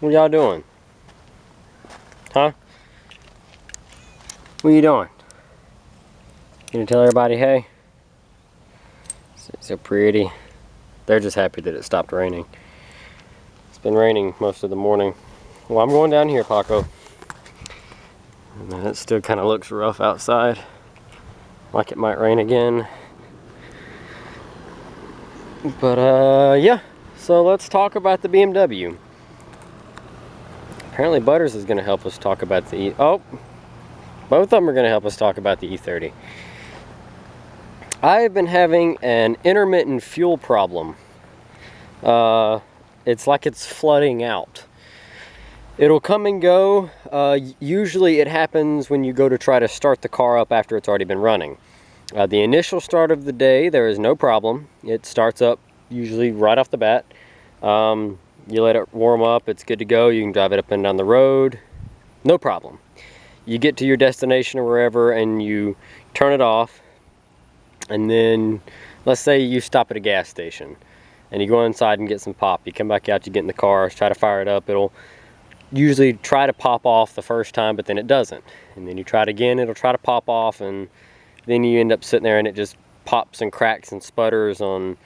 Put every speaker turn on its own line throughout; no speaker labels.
What y'all doing? Huh? What are you doing? Gonna tell everybody hey? It's so pretty. They're just happy that it stopped raining. It's been raining most of the morning. Well, I'm going down here, Paco. And it still kind of looks rough outside. Like it might rain again. But, yeah. So let's talk about the BMW. Apparently Butters is going to help us talk about the both of them are going to help us talk about the e30. I have been having an intermittent fuel problem. It's like it's flooding out. It'll come and go. Usually it happens when you go to try to start the car up after it's already been running. The initial start of the day, there is no problem. It starts up usually right off the bat. You let it warm up, it's good to go. You can drive it up and down the road, no problem. You get to your destination or wherever and you turn it off, and then let's say you stop at a gas station and you go inside and get some pop. You come back out, you get in the car, try to fire it up. It'll usually try to pop off the first time, but then it doesn't. And then you try it again, it'll try to pop off, and then you end up sitting there and it just pops and cracks and sputters on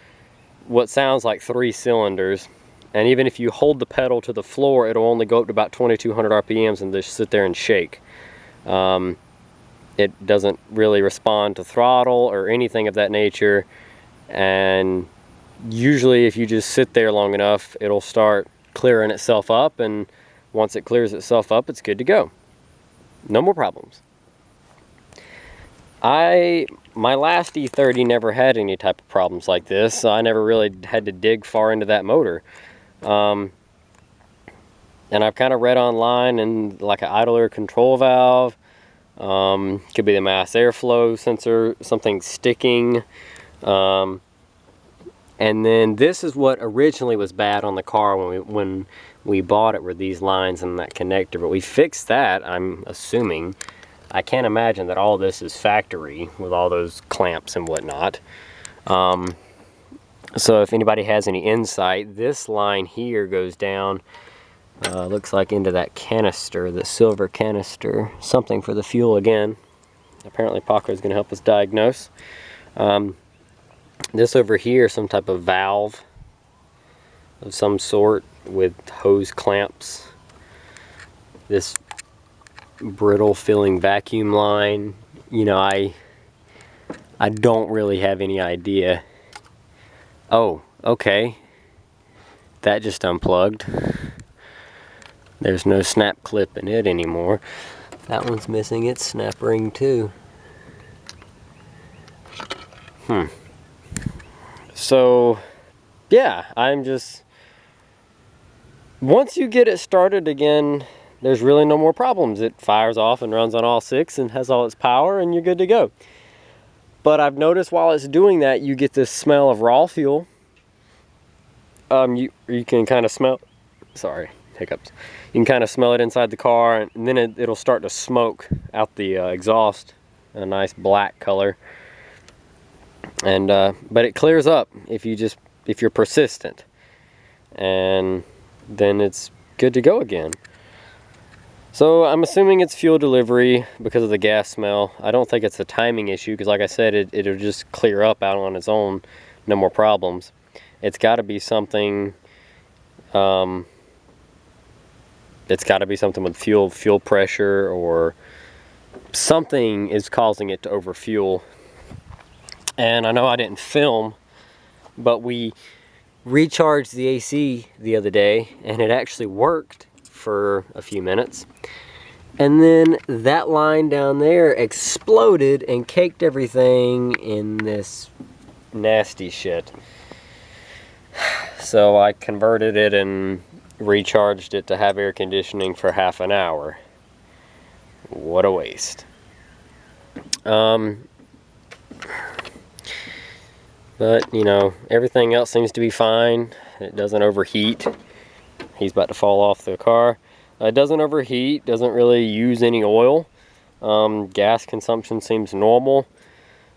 what sounds like 3 cylinders. And even if you hold the pedal to the floor, it'll only go up to about 2200 RPMs and just sit there and shake. It doesn't really respond to throttle or anything of that nature. And usually if you just sit there long enough, it'll start clearing itself up, and once it clears itself up, it's good to go. No more problems. My last e30 never had any type of problems like this, so I never really had to dig far into that motor. And I've kind of read online, and like an idler control valve, could be the mass airflow sensor, something sticking. And then this is what originally was bad on the car when we bought it, were these lines and that connector, but we fixed that, I'm assuming. I can't imagine that all this is factory with all those clamps and whatnot. So if anybody has any insight, this line here goes down, looks like into that canister, the silver canister, something for the fuel again. Apparently Paco is going to help us diagnose. This over here, some type of valve of some sort with hose clamps. This brittle filling vacuum line, you know, I don't really have any idea. Oh, okay, that just unplugged. There's no snap clip in it anymore. That one's missing its snap ring too. So yeah, once you get it started again, there's really no more problems. It fires off and runs on all 6 and has all its power, and you're good to go. But I've noticed while it's doing that, you get this smell of raw fuel. You can kind of smell, sorry, hiccups. You can kind of smell it inside the car, and then it'll start to smoke out the exhaust, a nice black color. And but it clears up if you're persistent, and then it's good to go again. So I'm assuming it's fuel delivery because of the gas smell. I don't think it's a timing issue, because like I said, it'll just clear up out on its own, no more problems. It's got to be something. It's got to be something with fuel pressure, or something is causing it to overfuel. And I know I didn't film, but we recharged the AC the other day, and it actually worked for a few minutes. And then that line down there exploded and caked everything in this nasty shit. So I converted it and recharged it to have air conditioning for half an hour. What a waste. But, you know, everything else seems to be fine. It doesn't overheat. He's about to fall off the car. It doesn't overheat, doesn't really use any oil. Gas consumption seems normal.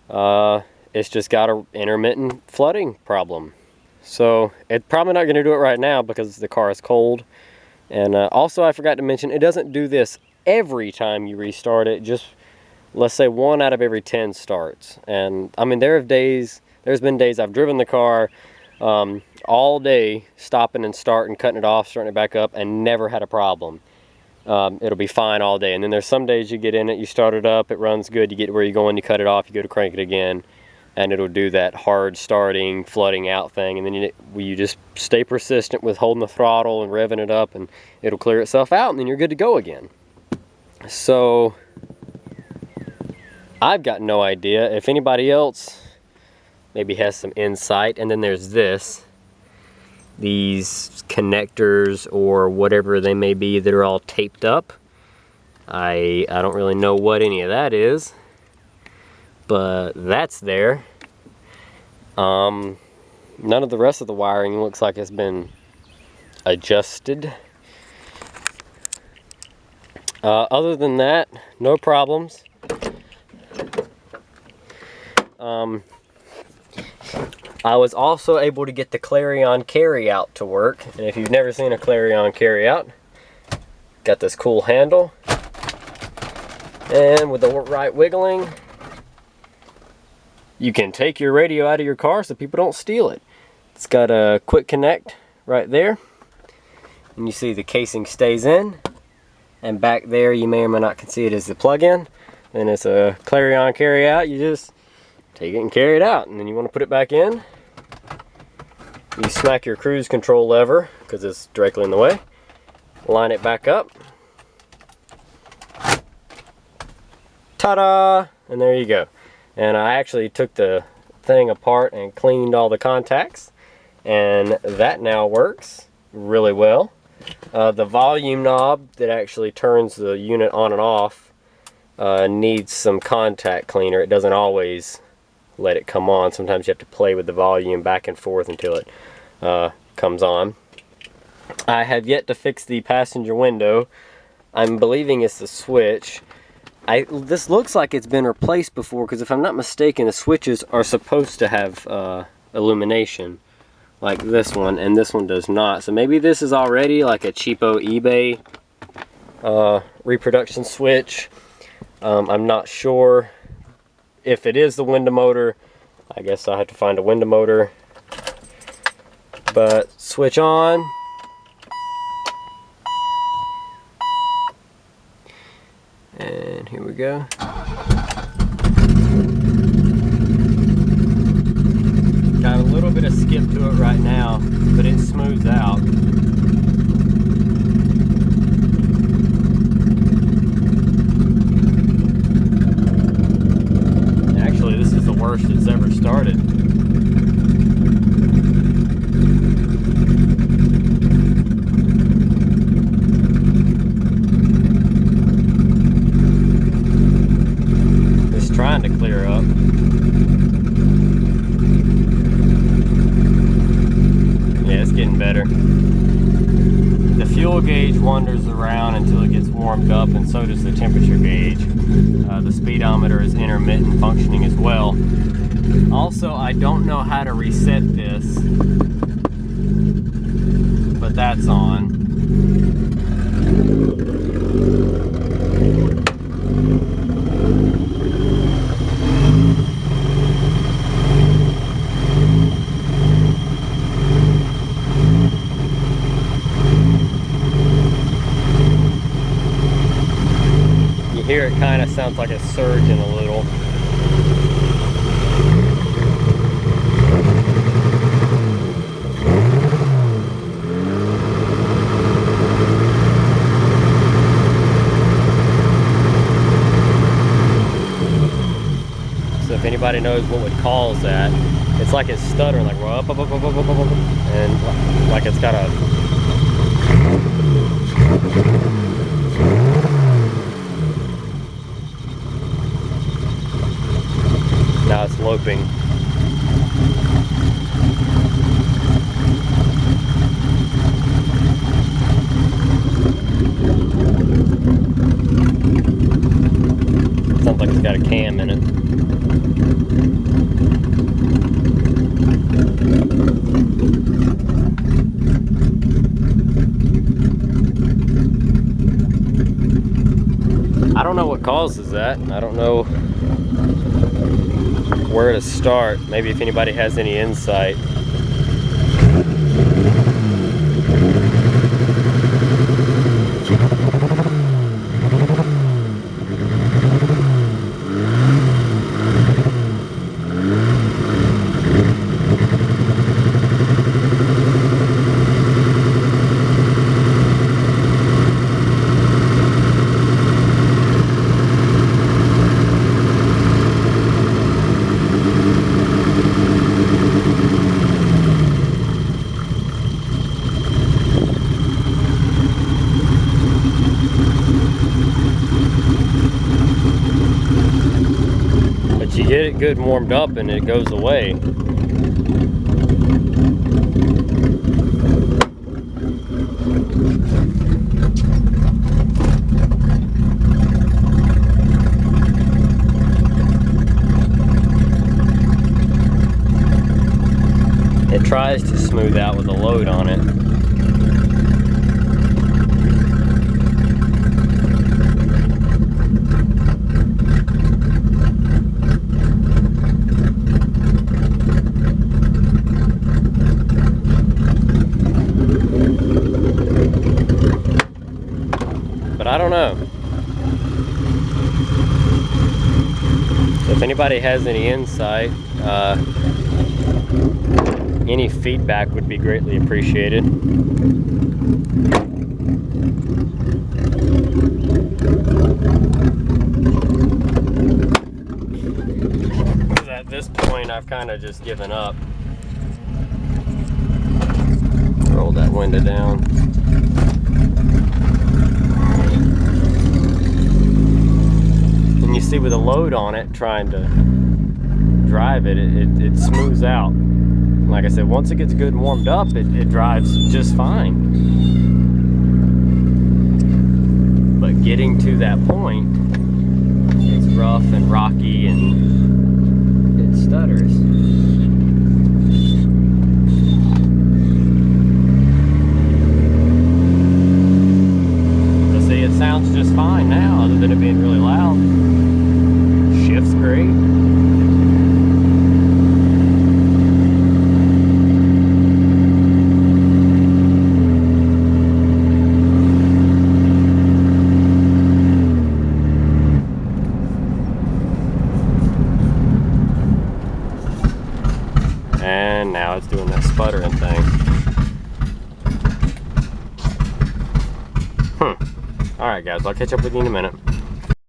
It's just got an intermittent flooding problem. So it's probably not going to do it right now because the car is cold. And also, I forgot to mention, it doesn't do this every time you restart it, just let's say 1 out of every 10 starts. And I mean, there's been days I've driven the car all day, stopping and starting, cutting it off, starting it back up, and never had a problem. It'll be fine all day. And then there's some days you get in it, you start it up, it runs good, you get where you're going, you cut it off, you go to crank it again, and it'll do that hard starting, flooding out thing. And then you just stay persistent with holding the throttle and revving it up, and it'll clear itself out, and then you're good to go again. So I've got no idea if anybody else maybe has some insight. And then there's these connectors or whatever they may be that are all taped up. I don't really know what any of that is, but that's there. None of the rest of the wiring looks like it's been adjusted. Other than that, no problems. I was also able to get the Clarion carry-out to work. And if you've never seen a Clarion carry-out, got this cool handle. And with the right wiggling, you can take your radio out of your car so people don't steal it. It's got a quick connect right there. And you see the casing stays in. And back there, you may or may not can see it as the plug-in. And it's a Clarion carry-out. You just take it and carry it out. And then you want to put it back in. You smack your cruise control lever because it's directly in the way. Line it back up. Ta-da! And there you go. And I actually took the thing apart and cleaned all the contacts. And that now works really well. The volume knob that actually turns the unit on and off needs some contact cleaner. It doesn't always let it come on. Sometimes you have to play with the volume back and forth until it comes on. I have yet to fix the passenger window. I'm believing it's the switch. This looks like it's been replaced before, because if I'm not mistaken, the switches are supposed to have illumination like this one, and this one does not. So maybe this is already like a cheapo eBay reproduction switch. I'm not sure if it is the window motor. I guess I have to find a window motor. But switch on. And here we go. Got a little bit of skip to it right now, but it smooths out. Actually, this is the worst it's ever started. It's trying to clear up. Yeah, it's getting better. The fuel gauge wanders around until it gets warmed up, and so does the temperature gauge. The speedometer is intermittent functioning as well. Also, I don't know how to reset this, but that's on. Here it kind of sounds like it's surging a little. So if anybody knows what would cause that, it's like it's stuttering, like up, and like it's got a now it's loping. Sounds like it's got a cam in it. don't know what causes that. I don't know where to start. Maybe if anybody has any insight. You get it good and warmed up and it goes away. It tries to smooth out with a load on it. I don't know. So if anybody has any insight, any feedback would be greatly appreciated. At this point, I've kind of just given up. Roll that window down. You see with a load on it, trying to drive it, it smooths out. Like I said, once it gets good and warmed up, it drives just fine. But getting to that point, it's rough and rocky and it stutters. So see, it sounds just fine now, other than it being really loud. Shift's great. And now it's doing that sputtering thing. Alright guys, I'll catch up with you in a minute.